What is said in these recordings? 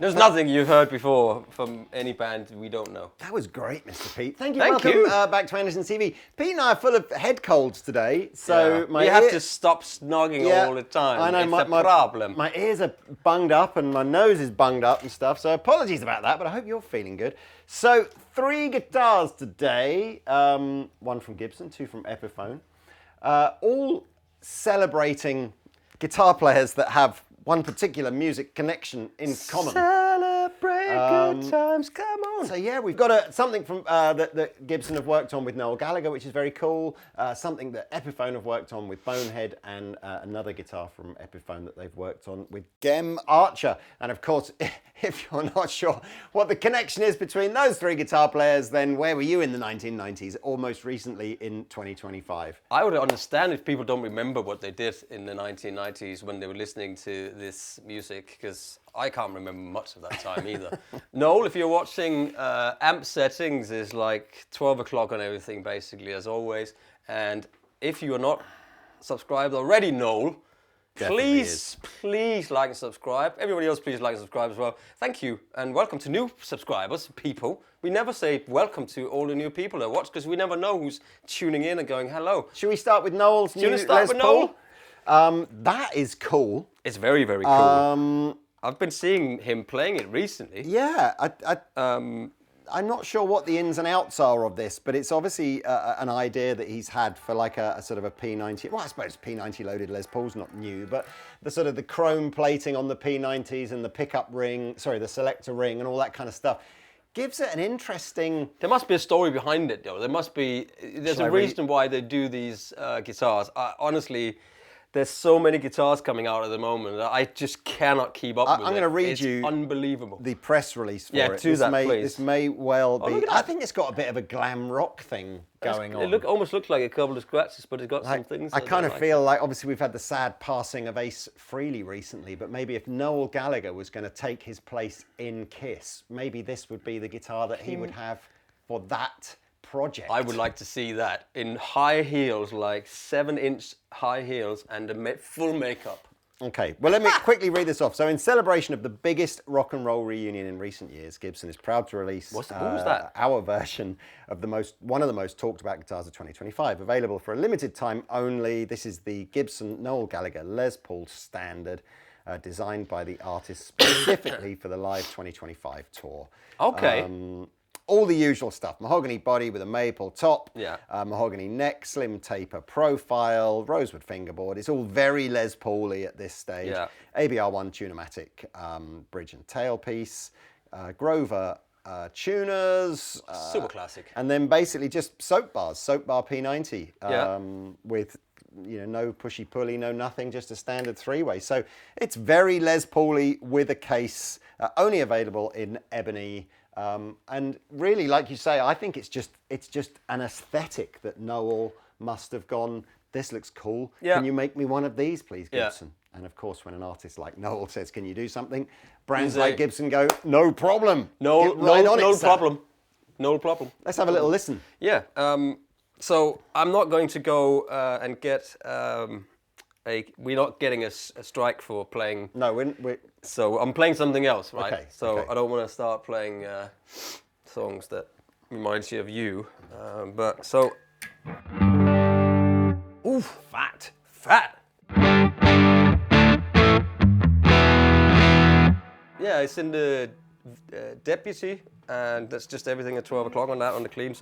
There's nothing you've heard before from any band we don't know. That was great, Mr. Pete. Thank you. Thank Welcome you. Back to Andertons TV. Pete and I are full of head colds today, so we have to stop snogging all the time. I know, it's a problem. My ears are bunged up and my nose is bunged up and stuff, so apologies about that, but I hope you're feeling good. So 3 guitars today, 1 from Gibson, 2 from Epiphone, all celebrating guitar players that have one particular music connection in common. Celebrate good times, come on. So yeah, we've got something from that Gibson have worked on with Noel Gallagher, which is very cool. Something that Epiphone have worked on with Bonehead, and another guitar from Epiphone that they've worked on with Archer. And of course, if you're not sure what the connection is between those 3 guitar players, then where were you in the 1990s, or most recently in 2025? I would understand if people don't remember what they did in the 1990s when they were listening to this music, because I can't remember much of that time either. Noel, if you're watching, amp settings is like 12 o'clock on everything, basically, as always. And if you are not subscribed already, Noel, please like and subscribe. Everybody else, please like and subscribe as well. Thank you, and welcome to new subscribers, people. We never say welcome to all the new people that watch, because we never know who's tuning in and going hello. Should we start with Noel's new Les Paul? That is cool. It's very, very cool. I've been seeing him playing it recently. Yeah, I'm not sure what the ins and outs are of this, but it's obviously an idea that he's had for like a sort of a P90. Well, I suppose P90 loaded Les Paul's not new, but the sort of the chrome plating on the P90s and the pickup ring, the selector ring and all that kind of stuff gives it an interesting... There must be a story behind it, though. There's a reason why they do these guitars. Honestly, there's so many guitars coming out at the moment that I just cannot keep up with it. I'm going to read you unbelievable. The press release for it. Please. This may well be... I think it's got a bit of a glam rock thing going on. It almost looks like a couple of scratches, but it's got some things. I kind of feel like, obviously, we've had the sad passing of Ace Frehley recently, but maybe if Noel Gallagher was going to take his place in Kiss, maybe this would be the guitar that he would have for that project. I would like to see that in high heels, like 7-inch high heels and a full makeup. Okay, well, let me quickly read this off. So, in celebration of the biggest rock and roll reunion in recent years, Gibson is proud to release what was that? Our version of one of the most talked about guitars of 2025, available for a limited time only. This is the Gibson Noel Gallagher Les Paul Standard, designed by the artist specifically for the Live 2025 tour. Okay. All the usual stuff: mahogany body with a maple top, yeah. Mahogany neck, slim taper profile, rosewood fingerboard. It's all very Les Paul-y at this stage. Yeah. ABR1 Tunematic bridge and tailpiece, Grover tuners. Super classic. And then basically just soap bar P90 Yeah. with no pushy pulley, no nothing, just a standard 3-way. So it's very Les Paul-y with a case, only available in ebony. And really, like you say, I think it's just an aesthetic that Noel must have gone, this looks cool. Yeah. Can you make me one of these, please, Gibson? Yeah. And of course, when an artist like Noel says, can you do something? Brands like Gibson go, no problem. No problem. No problem. Let's have a little listen. Yeah. So I'm not going to go and get... we're not getting a strike for playing. No, we're so I'm playing something else, right? Okay, so okay. I don't want to start playing songs that reminds you of you. Ooh, fat. Yeah, it's in the Deputy, and that's just everything at 12 o'clock on that on the clean.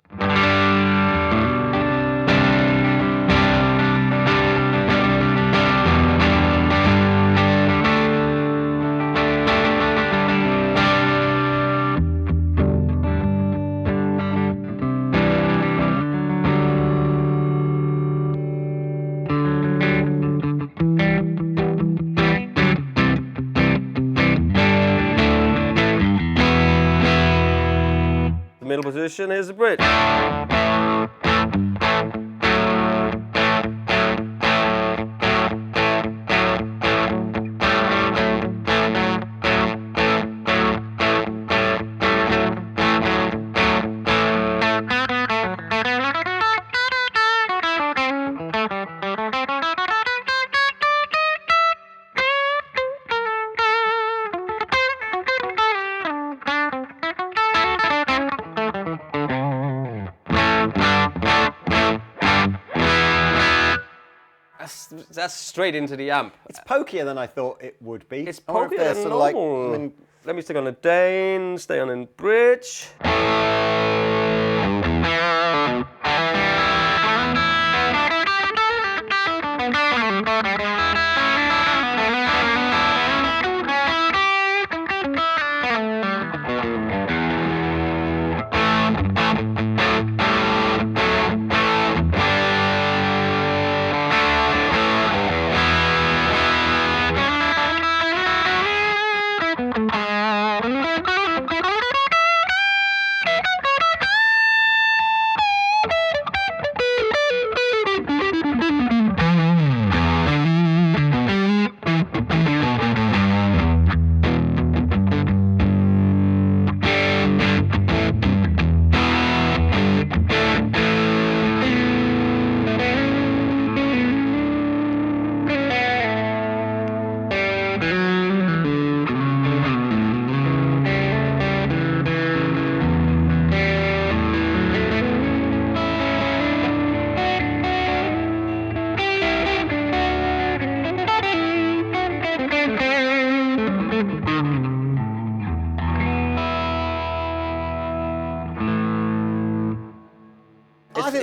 Middle position is the bridge. That's straight into the amp. It's pokier than I thought it would be. It's I wonder if pokier they're than sort of like, normal. Let me stick on a Dane, stay on in bridge.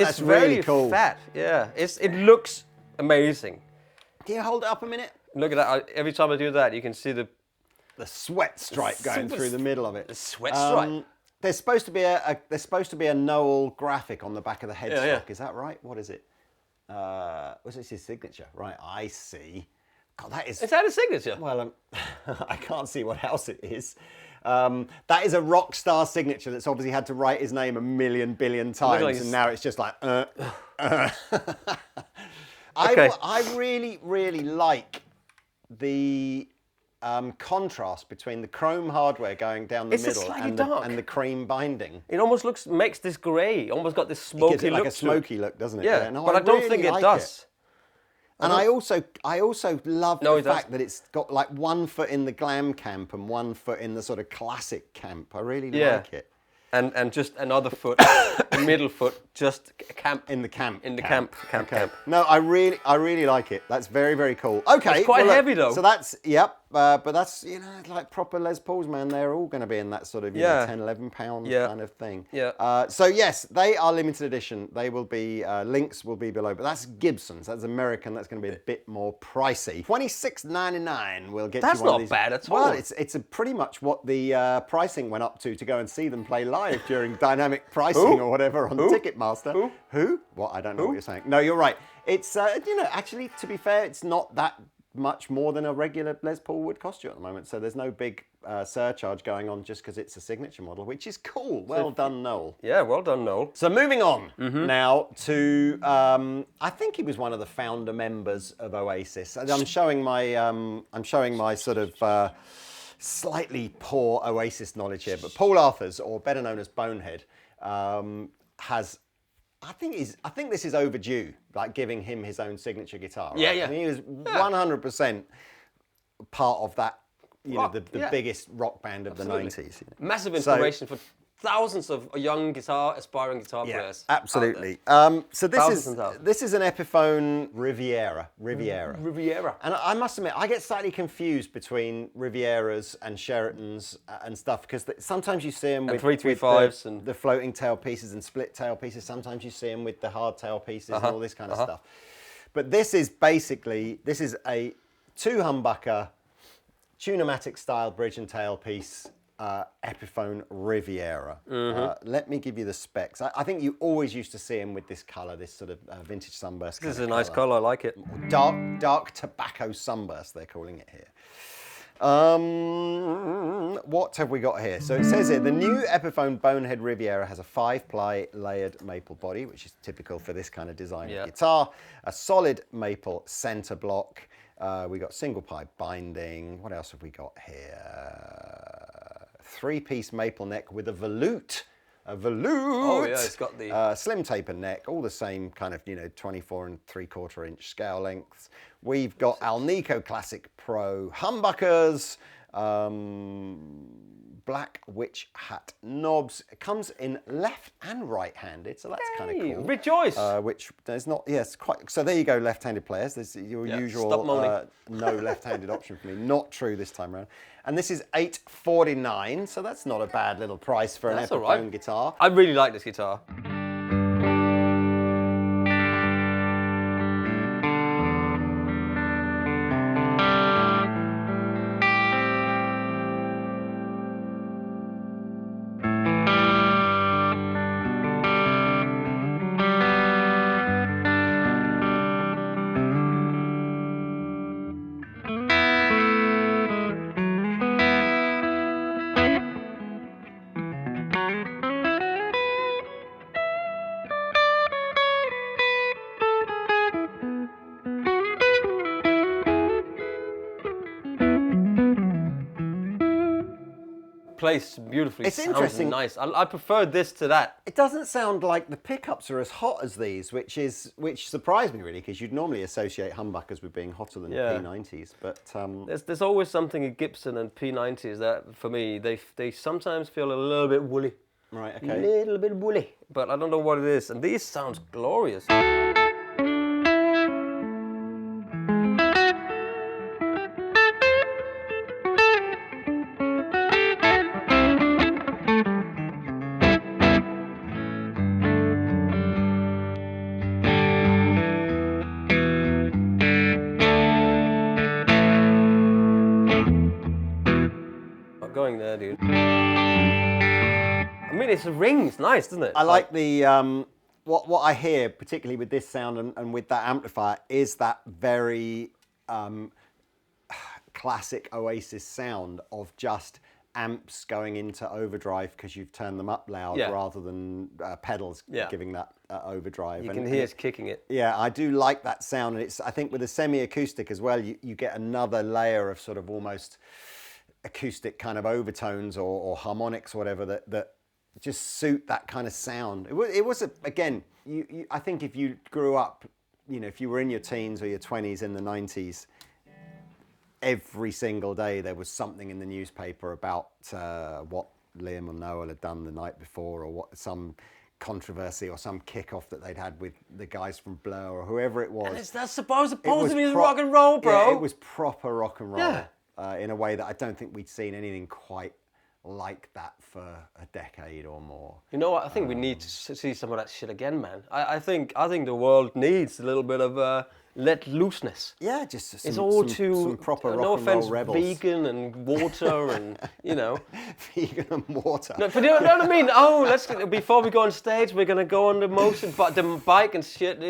That's really very cool. fat. Yeah, it looks amazing. Can you hold it up a minute? Look at that. Every time I do that, you can see the sweat stripe going through the middle of it. The sweat stripe. There's supposed to be a Noel graphic on the back of the headstock. Yeah. Is that right? What is it? What's his signature? Right, I see. God, that is. Is that a signature? Well, I can't see what else it is. That is a rock star signature that's obviously had to write his name a million billion times, and now it's just like. Okay. I really, really like the contrast between the chrome hardware going down the middle and the cream binding. It almost makes this grey. Almost got this smoky gives it like look. a smoky look, doesn't it? Yeah, no, but I don't really think it like does. And I also love the fact does. that it's got like 1 foot in the glam camp and 1 foot in the sort of classic camp. I really like it. And just another foot, the middle foot, just camp. In the camp. In the camp. No, I really like it. That's very, very cool. Okay. It's quite heavy though. So that's, but that's, like proper Les Pauls, man. They're all going to be in that sort of, 10, 11 pound kind of thing. Yeah. So yes, they are limited edition. They will be, links will be below, but that's Gibson's. That's American. That's going to be a bit more pricey. $26.99 will get That's you one of not these. bad at all. Well, it's pretty much what the pricing went up to go and see them play live during dynamic pricing or whatever on Ticketmaster. Who? What? I don't know what you're saying. No, you're right. It's, actually, to be fair, it's not that much more than a regular Les Paul would cost you at the moment. So there's no big surcharge going on just because it's a signature model, which is cool. Well done, Noel. Yeah, well done, Noel. So moving on now to, I think he was one of the founder members of Oasis. I'm showing my sort of slightly poor Oasis knowledge here, but Paul Arthurs, or better known as Bonehead, has. I think this is overdue, like giving him his own signature guitar. Right? Yeah. I mean, he was 100% part of that, the biggest rock band of the 90s. Massive inspiration for thousands of young aspiring guitar players. Absolutely. So this is an Epiphone Riviera. And I must admit, I get slightly confused between Rivieras and Sheratons and stuff, because sometimes you see them with 335s and the floating tail pieces and split tail pieces. Sometimes you see them with the hard tail pieces and all this kind of stuff. But this is a 2-humbucker Tune-o-matic style bridge and tail piece. Epiphone Riviera. Let me give you the specs. I think you always used to see him with this colour, this sort of vintage sunburst. This is a nice colour, I like it. Dark tobacco sunburst, they're calling it here. What have we got here? So it says here, the new Epiphone Bonehead Riviera has a 5-ply layered maple body, which is typical for this kind of design of guitar, a solid maple centre block. We got single pipe binding. What else have we got here? 3-piece maple neck with a volute. Oh yeah, it's got the slim taper neck, all the same kind of 24 3/4 inch scale lengths. We've got Alnico Classic Pro humbuckers, Black witch hat knobs. It comes in left and right-handed, so that's kind of cool. Rejoice! Which there's not, yes, quite. So there you go, left-handed players. There's your usual stop moaning. no left-handed option for me. Not true this time around. And this is $849, so that's not a bad little price for an Epiphone guitar. I really like this guitar. Plays beautifully. It's sounds interesting. Nice. I prefer this to that. It doesn't sound like the pickups are as hot as these, which surprised me really, because you'd normally associate humbuckers with being hotter than P90s. But there's always something in Gibson and P90s that for me they sometimes feel a little bit woolly. Right. Okay. A little bit woolly, but I don't know what it is. And these sounds glorious. Going there, dude. I mean, it's a ring. It's nice, isn't it? I like the what I hear, particularly with this sound and with that amplifier, is that very classic Oasis sound of just amps going into overdrive because you've turned them up loud rather than pedals giving that overdrive. You can hear it's kicking it. Yeah, I do like that sound, and I think with a semi-acoustic as well, you get another layer of sort of almost acoustic kind of overtones or harmonics or whatever that just suit that kind of sound. It was again, I think if you grew up, if you were in your teens or your 20s in the 90s, every single day there was something in the newspaper about what Liam or Noel had done the night before, or what some controversy or some kickoff that they'd had with the guys from Blur or whoever it was. That's supposed to be rock and roll, bro. Yeah, it was proper rock and roll. Yeah. In a way that I don't think we'd seen anything quite like that for a decade or more. You know what? I think we need to see some of that shit again, man. I think the world needs a little bit of let looseness. Yeah, just some, it's all some proper rock and roll rebels. Vegan and water and vegan and water. No, but you know what I mean? Oh, before we go on stage, we're gonna go on the bike and shit.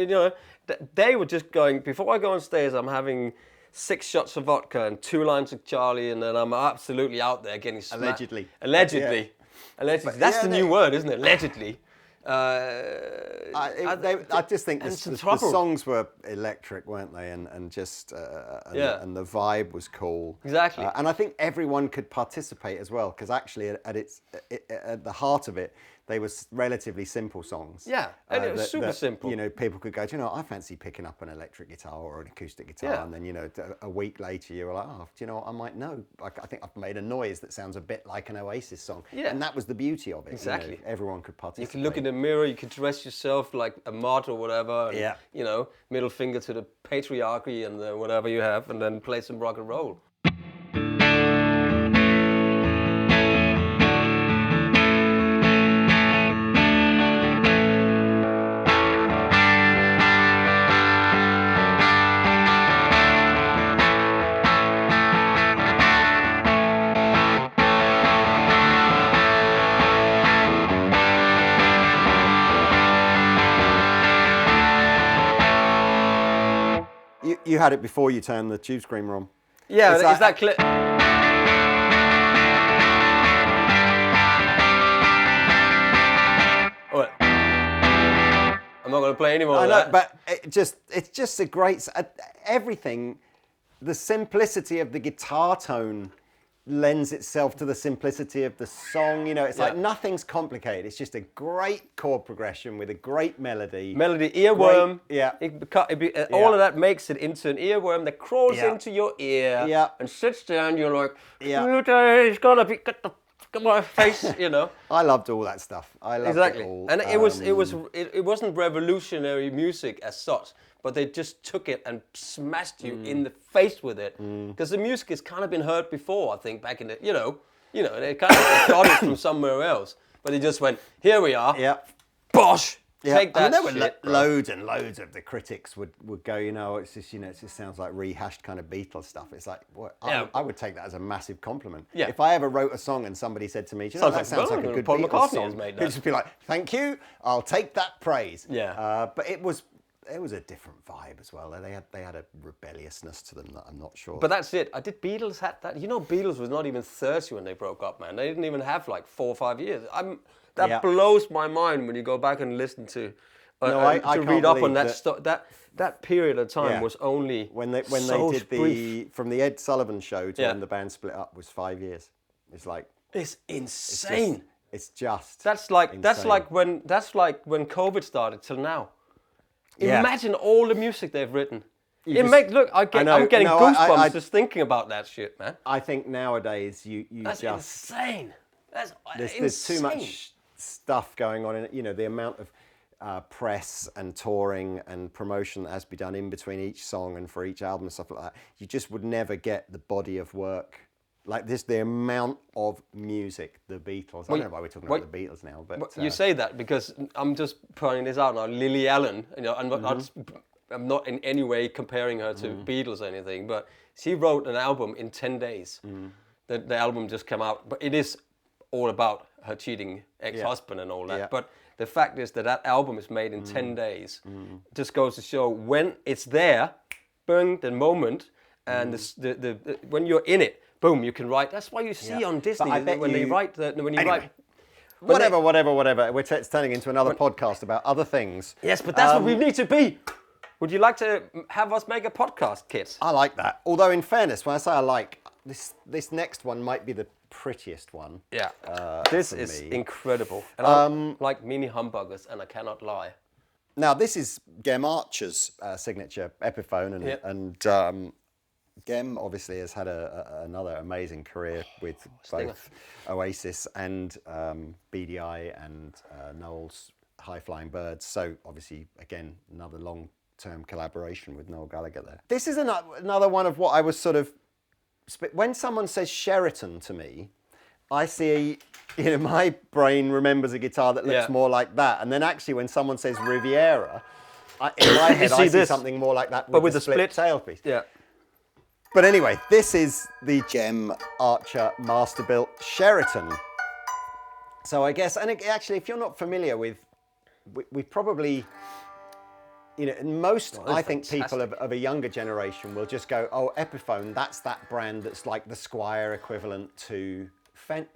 They were just going. Before I go on stage, I'm having 6 shots of vodka and 2 lines of Charlie, and then I'm absolutely out there getting smacked. Allegedly. That's the new word, isn't it? Allegedly. I just think the songs were electric, weren't they? And just and the vibe was cool. Exactly. And I think everyone could participate as well, because actually at the heart of it, they were relatively simple songs. Yeah, and it was super simple. People could go, I fancy picking up an electric guitar or an acoustic guitar, and then a week later you were like, do you know what? I might know. I think I've made a noise that sounds a bit like an Oasis song. Yeah, and that was the beauty of it. Exactly. Everyone could participate. You can look in the mirror. You can dress yourself like a mod or whatever. And, middle finger to the patriarchy and whatever you have, and then play some rock and roll. You had it before you turned the tube screamer on. Yeah, is that clip? What? I'm not going to play anymore. I know, but it's just a great everything. The simplicity of the guitar tone lends itself to the simplicity of the song. You know, it's like Yeah. nothing's complicated. It's just a great chord progression with a great melody. Melody, earworm. Great, yeah. All of that makes it into an earworm that crawls Yeah. into your ear Yeah. and sits down. You're like, Yeah. it's gonna be get the fuck my face, you know. I loved all that stuff. I loved Exactly, it all. and it wasn't revolutionary music as such, but they just took it and smashed you in the face with it, because the music has kind of been heard before. I think back in the, you know, they kind of got it from somewhere else, but they just went, here we are, Yeah. Yeah. bosh. Take that there were shit, bro. loads and loads of the critics would go, you know, it just sounds like rehashed kind of Beatles stuff. It's like, what? Yeah. I would take that as a massive compliment. Yeah. if I ever wrote a song and somebody said to me, "Do you know, that sounds like a good Paul Beatles McCartney song," has made that. it'd just be like, thank you, I'll take that praise. Yeah. But it was a different vibe as well. They had a rebelliousness to them that I'm not sure. But that's it. Beatles had that. You know, Beatles was not even 30 when they broke up, man. They didn't even have like 4 or 5 years. That Yeah. blows my mind when you go back and listen to. I to can't read up on believe that period of time Yeah. was only when they so did brief. from the Ed Sullivan show to Yeah. when the band split up was 5 years. It's like It's insane. it's just that's like insane. that's like when COVID started till now. Yeah. Imagine all the music they've written. You It just- makes look. I'm getting No, goosebumps just thinking about that shit, man. I think nowadays you That's just insane. That's there's too insane. much stuff going on in it. You know, the amount of press and touring and promotion that has to be done in between each song and for each album and stuff like that. You just would never get the body of work like this. The amount of music, the Beatles. I don't know why we're talking about the Beatles now, but You say that because I'm just pointing this out now. Lily Allen, you know, I'm not in any way comparing her to Beatles or anything, but she wrote an album in 10 days. The album just came out, but it is all about her cheating ex-husband and all that. Yeah. But the fact is that album is made in 10 days. Just goes to show when it's there, boom, the moment, and the when you're in it, boom, you can write. That's why you see on Disney I bet when they write Anyway. write. Whatever. It's turning into another podcast about other things. Yes, but that's what we need to be. Would you like to have us make a podcast, Kit? I like that. Although, in fairness, when I say I like this next one, might be the prettiest one. Yeah. This for is me. incredible. And I like mini hamburgers, and I cannot lie. Now, this is Gem Archer's signature Epiphone, and Gem obviously has had another amazing career with both Oasis and BDI and Noel's High Flying Birds. So, obviously, again, another long-term collaboration with Noel Gallagher there. This is another one of what I was sort of... When someone says Sheraton to me, I see, you know, my brain remembers a guitar that looks more like that. And then actually when someone says Riviera, in my head I see something more like that, but with the a split tailpiece. Yeah. But anyway, this is the Gem Archer Masterbilt Sheraton. So I guess, and actually if you're not familiar with, we probably... You know, most, I think, people of a younger generation will just go, oh, Epiphone, that's that brand that's like the Squire equivalent to Fender,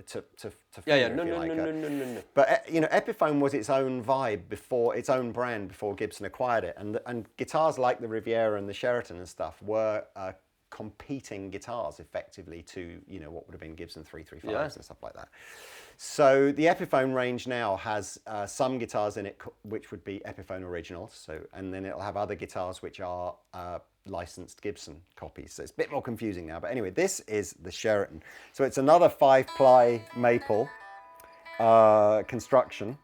No. But, you know, Epiphone was its own vibe before, its own brand before Gibson acquired it. And guitars like the Riviera and the Sheraton and stuff were competing guitars effectively to, you know, what would have been Gibson 335s and stuff like that. So the Epiphone range now has some guitars in it which would be Epiphone originals, and then it'll have other guitars which are licensed Gibson copies. So it's a bit more confusing now. But anyway, this is the Sheraton. So it's another 5-ply maple construction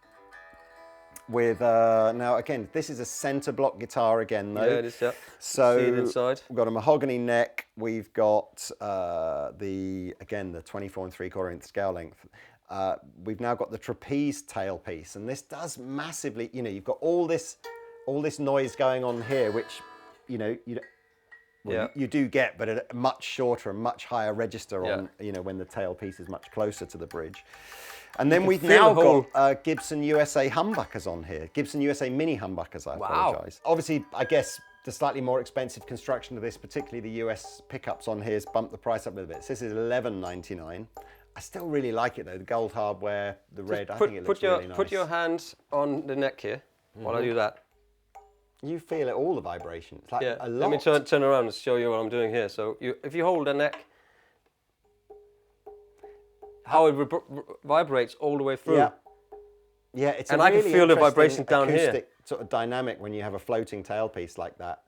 with, now again, this is a centre block guitar again though. Yeah, it is, yeah. So see it inside. We've got a mahogany neck, we've got the 24 3/4 inch scale length. We've now got the trapeze tailpiece, and this does massively, you know, you've got all this noise going on here, which, you know, you do get, but at a much shorter and much higher register on, you know, when the tailpiece is much closer to the bridge. And then we've now got Gibson USA humbuckers on here. Gibson USA mini humbuckers, I apologise. Obviously, I guess the slightly more expensive construction of this, particularly the US pickups on here, has bumped the price up a little bit. So this is $11.99. I still really like it though, the gold hardware, the red, I think it looks really nice. Put your hand on the neck here while I do that. You feel it, all the vibration. It's like a lot. Let me turn around and show you what I'm doing here. So if you hold the neck, how it vibrates all the way through. Yeah. Yeah, it's And a I can really feel the interesting vibration down here. acoustic sort of dynamic when you have a floating tailpiece like that.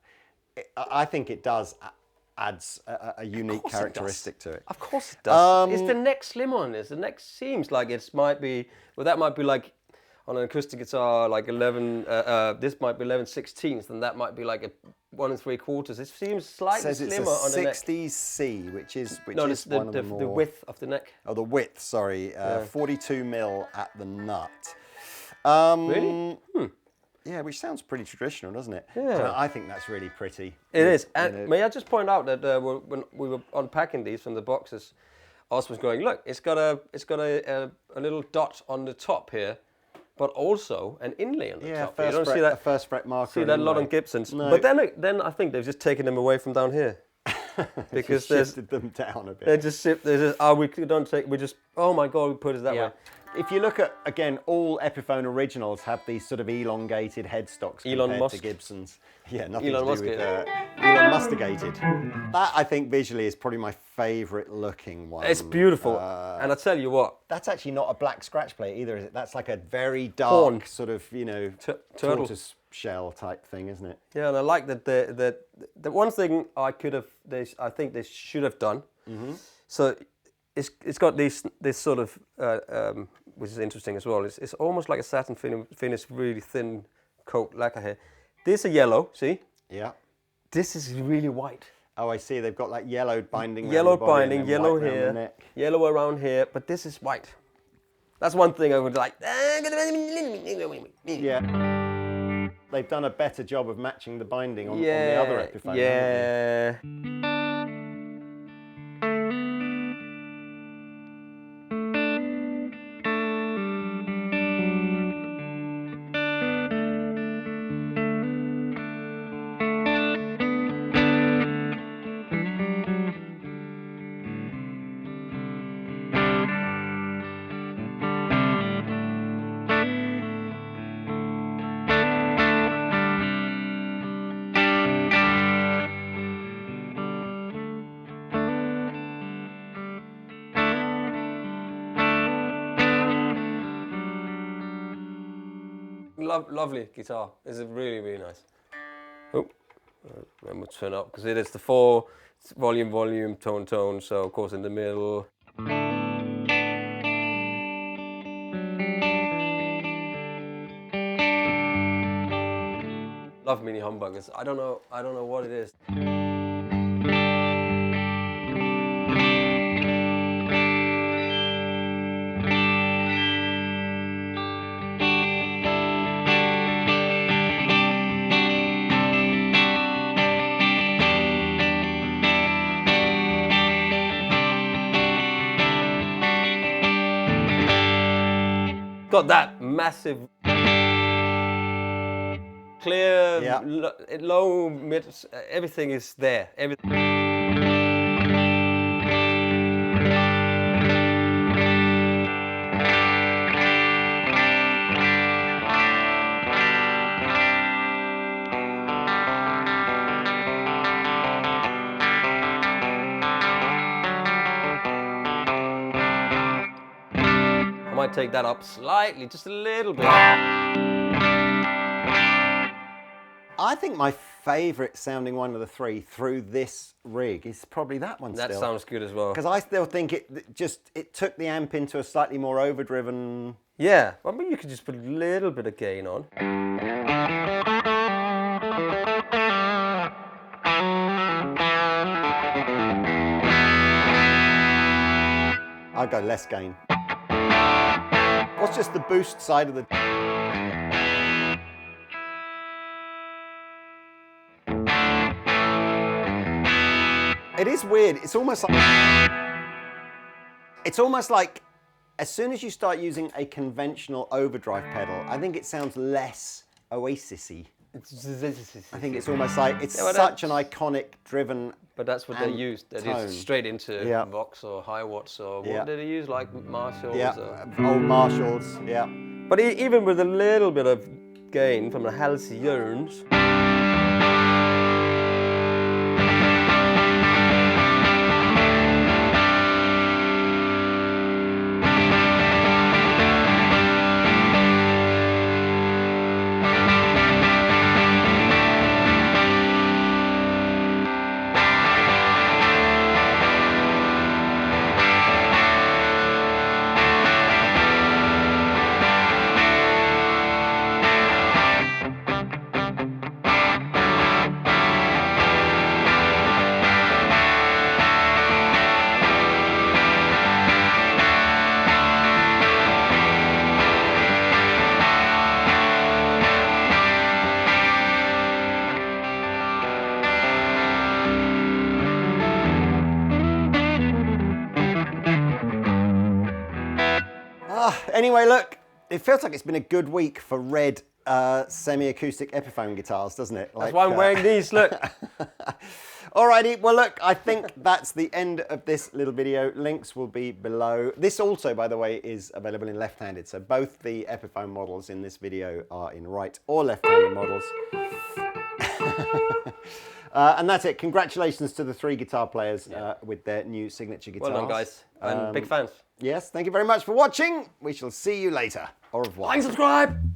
I think it does adds a unique characteristic to it. Of course it does. Is the neck slim on this? The neck seems like it might be. Well, that might be like on an acoustic guitar, like 11. This might be 11/16, and that might be like a 1 3/4. It seems slightly slimmer on the neck. 60C, which is one of the more... the width of the neck. Oh, the width. Sorry, 42 mil at the nut. Really? Yeah, which sounds pretty traditional, doesn't it? Yeah. So I think that's really pretty. It is. And may I just point out that when we were unpacking these from the boxes, Oz was going, look, it's got a little dot on the top here, but also an inlay on the top. You don't see that, a first fret marker. See that a lot on Gibsons. No. But then I think they've just taken them away from down here. Because just shifted them down a bit. Oh my God, we put it that way. If you look at, again, all Epiphone originals have these sort of elongated headstocks compared to Gibsons. Yeah, nothing Elon to do with Elon Mustigated. That, I think, visually is probably my favourite looking one. It's beautiful. And I tell you what. That's actually not a black scratch plate either, is it? That's like a very dark sort of, tortoise shell type thing, isn't it? Yeah, and I like that the one thing I think they should have done. Mm-hmm. So it's got this sort of which is interesting as well. It's almost like a satin finish, really thin coat lacquer here. This is yellow, see? Yeah. This is really white. Oh, I see. They've got like yellow binding. Yellow around the body binding, yellow here, yellow around here, but this is white. That's one thing I would like. Yeah. They've done a better job of matching the binding on the other Epiphone. Yeah. Lovely guitar. It's really, really nice. Oh, let me turn up because it is the 4 volume, tone. So of course in the middle. Love mini humbuckers. I don't know what it is. Got that massive, clear, low, mid, everything is there. Everything. I might take that up slightly, just a little bit. I think my favourite sounding one of the three through this rig is probably that one still. That sounds good as well. Because I still think it took the amp into a slightly more overdriven... Yeah, I mean you could just put a little bit of gain on. I'd go less gain. What's just the boost side of the... It is weird. It's almost like as soon as you start using a conventional overdrive pedal, I think it sounds less Oasis-y. I think it's almost like it's such an iconic driven. But that's what they used. They used straight into Vox or High Watts or what did they use? Like Marshalls? Yeah, old Marshalls, yeah. But even with a little bit of gain from the Halcyons. Anyway, look, it feels like it's been a good week for red semi-acoustic Epiphone guitars, doesn't it? That's why I'm wearing these, look. Alrighty, well look, I think that's the end of this little video. Links will be below. This also, by the way, is available in left-handed, so both the Epiphone models in this video are in right or left-handed models. And that's it. Congratulations to the 3 guitar players with their new signature guitars. Well done, guys. And big fans. Yes, thank you very much for watching. We shall see you later. Au revoir. Like and subscribe.